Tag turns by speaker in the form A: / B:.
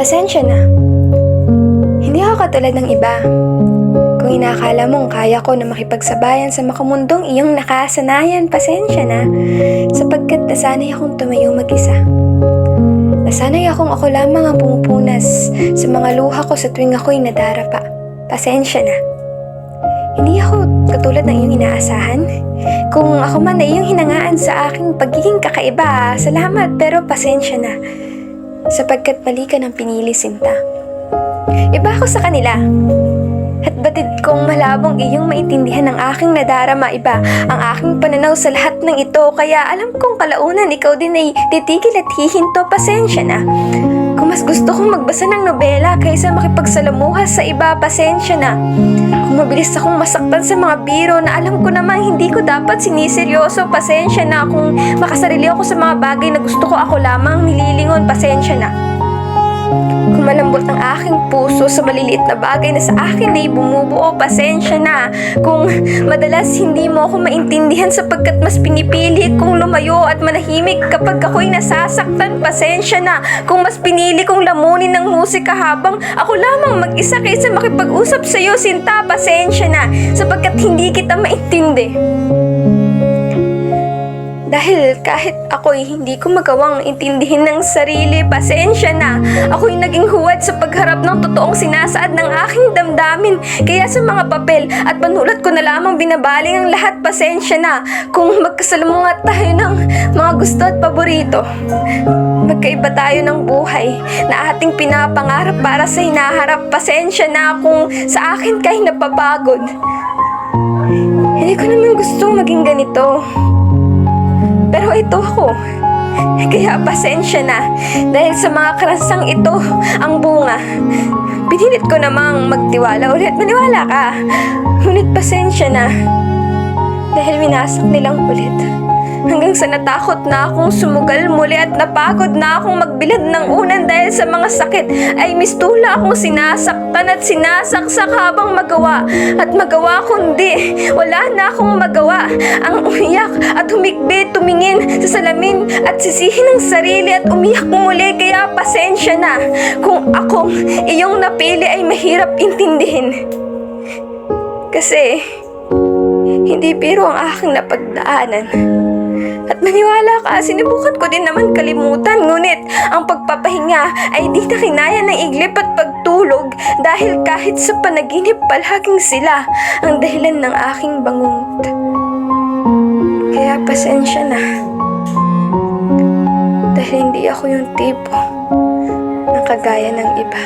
A: Pasensya na. Hindi ako katulad ng iba. Kung inakala mong kaya ko na makipagsabayan sa makamundong iyong nakasanayan, pasensya na, sapagkat nasanay akong tumayo mag-isa. Nasanay akong ako lamang ang pumupunas sa mga luha ko sa tuwing ako'y nadarapa. Pasensya na. Hindi ako katulad ng iyong inaasahan. Kung ako man ay iyong hinangaan sa aking pagiging kakaiba, salamat, pero pasensya na. Sapagkat mali ka ng pinili, Sinta. Iba ako sa kanila. At batid kong malabong iyong maintindihan ang aking nadarama, iba ang aking pananaw sa lahat ng ito. Kaya alam kong kalaunan ikaw din ay titigil at hihinto, pasensya na. Kung mas gusto kong magbasa ng nobela kaysa makipagsalamuha sa iba, pasensya na. Kung mabilis akong masaktan sa mga biro na alam ko namang hindi ko dapat siniseryoso, pasensya na. Kung makasarili ako sa mga bagay na gusto ko ako lamang nililingon, pasensya na. Kung malambot ang aking puso sa maliliit na bagay na sa akin ay bumubuo, pasensya na. Kung madalas hindi mo ako maintindihan sapagkat mas pinipili kong lumayo at manahimik kapag ako'y nasasaktan, pasensya na. Kung mas pinili kong lamunin ng musika habang ako lamang mag-isa kaysa makipag-usap sa'yo, Sinta, pasensya na, sapagkat hindi kita maintindi. Dahil kahit ako'y hindi ko magawang intindihin ng sarili, pasensya na. Ako'y naging huwad sa pagharap ng totoong sinasaad ng aking damdamin. Kaya sa mga papel at panulat ko na lamang binabaling ang lahat, pasensya na. Kung magkasalamuha tayo ng mga gusto at paborito, magkaiba tayo ng buhay na ating pinapangarap para sa hinaharap, pasensya na kung sa akin kay napapagod. Hindi ko naman gustong maging ganito. Pero ito ako. Kaya pasensya na. Dahil sa mga karansang ito, ang bunga. Pinilit ko namang magtiwala ulit. Maniwala ka. Ngunit pasensya na. Dahil winasak nilang ulit. Hanggang sa natakot na akong sumugal muli at napagod na akong magbilad ng unan dahil sa mga sakit, ay mistula akong sinasaktan at sinasaksak habang magawa. At magawa kundi wala na akong magawa. Ang umiyak at humikbi, tumingin sa salamin at sisihin ang sarili at umiyak muli. Kaya pasensya na kung akong iyong napili ay mahirap intindihin. Kasi hindi biro ang aking napagdaanan. At maniwala ka, sinubukan ko din naman kalimutan, ngunit ang pagpapahinga ay di na kinaya ng iglip at pagtulog dahil kahit sa panaginip palaging sila ang dahilan ng aking bangungot. Kaya pasensya na. Dahil hindi ako yung tipo na kagaya ng iba.